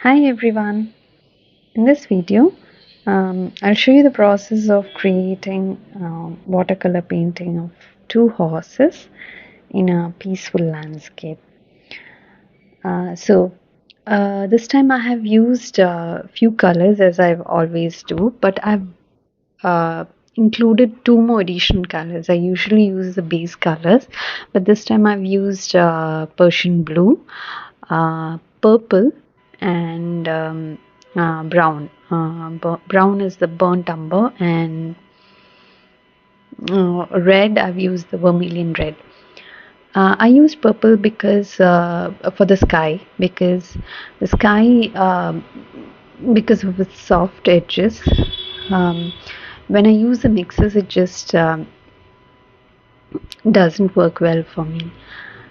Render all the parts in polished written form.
Hi everyone. In this video, I'll show you the process of creating watercolor painting of two horses in a peaceful landscape. This time I have used a few colors as I always do, but I've uh, included two more additional colors. I usually use the base colors, but this time I've used Persian blue, purple, and brown. Brown is the burnt umber, and red I've used the vermilion red. I used purple because for the sky, because the sky because of its soft edges. Um, when I use the mixes, it just doesn't work well for me.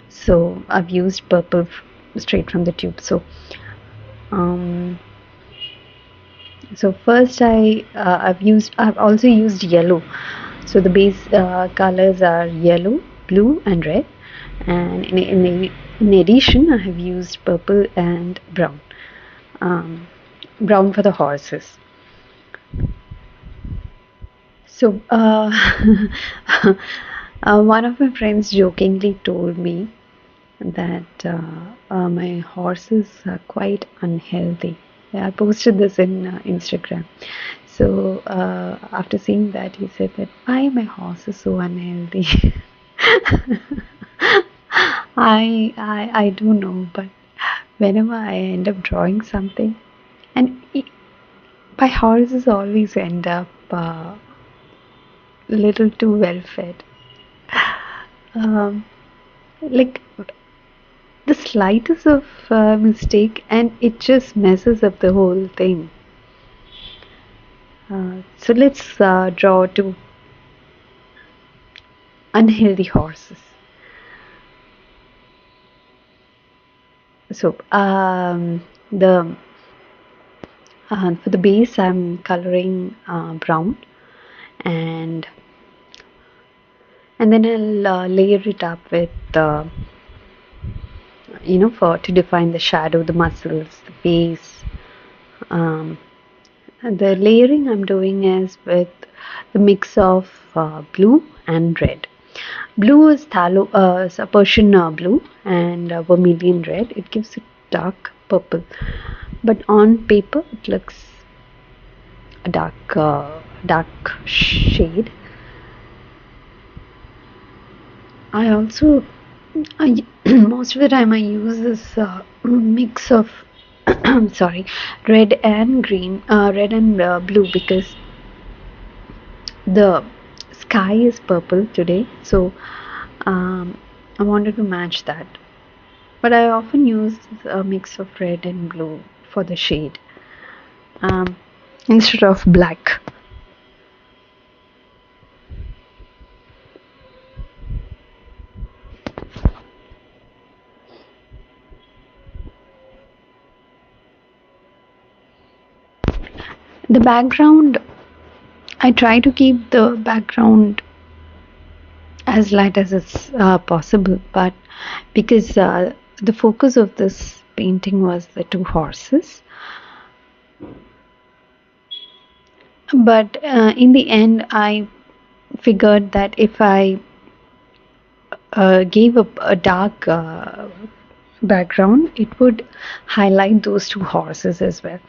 So I've used purple straight from the tube. Um, so first I've also used yellow. So the base colors are yellow, blue, and red. And in addition, I have used purple and brown. Brown for the horses. So, one of my friends jokingly told me that my horses are quite unhealthy. Yeah, I posted this in Instagram. So, after seeing that, he said that why my horse is so unhealthy. I do know, but whenever I end up drawing something, and my horses always end up little too well fed. Um, like the slightest of mistake, and it just messes up the whole thing. So let's draw two unhealthy horses. So the for the base, I'm coloring brown, and then I'll layer it up with for to define the shadow, the muscles, the face. Um, and the layering I'm doing is with the mix of blue and red. Blue is a Persian blue, and vermilion red. It gives a dark purple, but on paper it looks a dark shade. I also, most of the time I use this mix of sorry, red and green, red and blue, because the sky is purple today, so I wanted to match that. But I often use a mix of red and blue for the shade um, instead of black. The background, I try to keep the background as light as it's possible, but because the focus of this painting was the two horses, but in the end I figured that if I gave a dark background, it would highlight those two horses as well.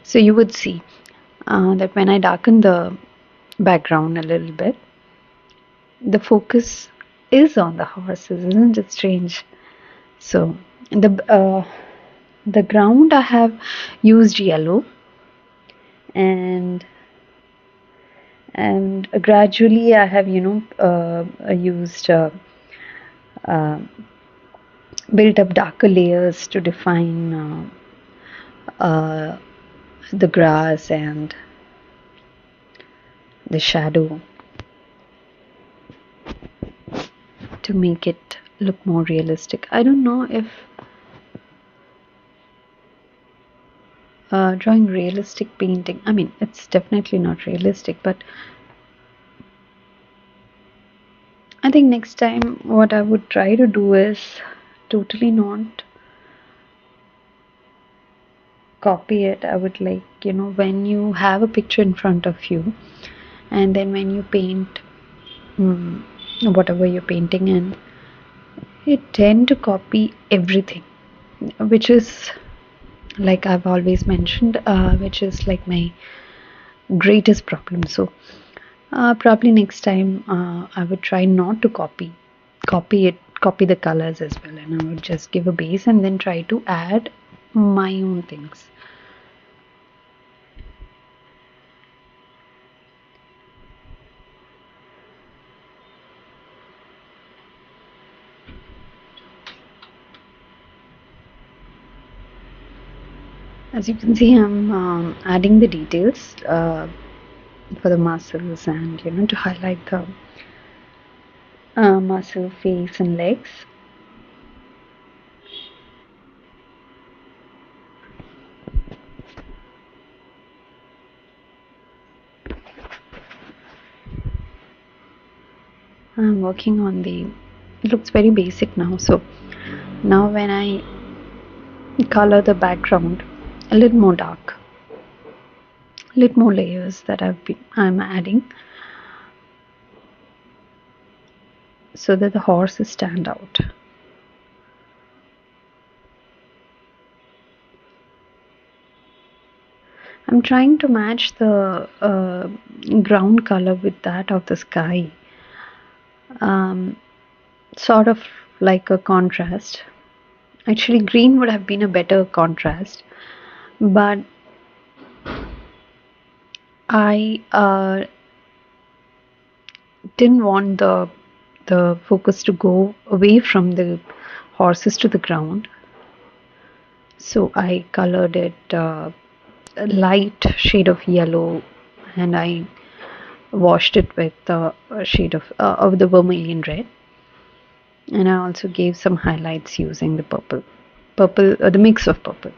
So you would see that when I darken the background a little bit, the focus is on the horses. Isn't it strange? So the ground I have used yellow, and gradually I have used uh, built up darker layers to define the grass and the shadow to make it look more realistic. I don't know if drawing realistic painting, I mean, it's definitely not realistic, but I think next time what I would try to do is totally not copy it, I would like, when you have a picture in front of you, and then when you paint mm, whatever you're painting in, you tend to copy everything, which is, like I've always mentioned, which is like my greatest problem. So probably next time I would try not to copy the colors as well, and I would just give a base and then try to add my own things. As you can see, I'm adding the details for the muscles, and to highlight the muscle, face, and legs. I'm working on the. It looks very basic now, so now when I color the background a little more dark, a little more layers that I'm adding, so that the horses stand out. I'm trying to match the ground color with that of the sky, um, sort of like a contrast. Actually, green would have been a better contrast, but I didn't want the focus to go away from the horses to the ground, so I colored it a light shade of yellow, and I washed it with a shade of the vermilion red, and I also gave some highlights using the purple, the mix of purple.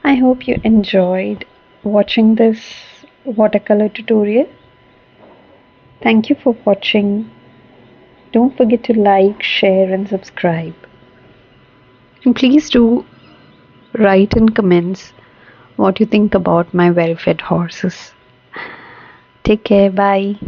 I hope you enjoyed watching this watercolor tutorial. Thank you for watching. Don't forget to like, share, and subscribe. And please do write in comments what you think about my well fed horses. Take care. Bye.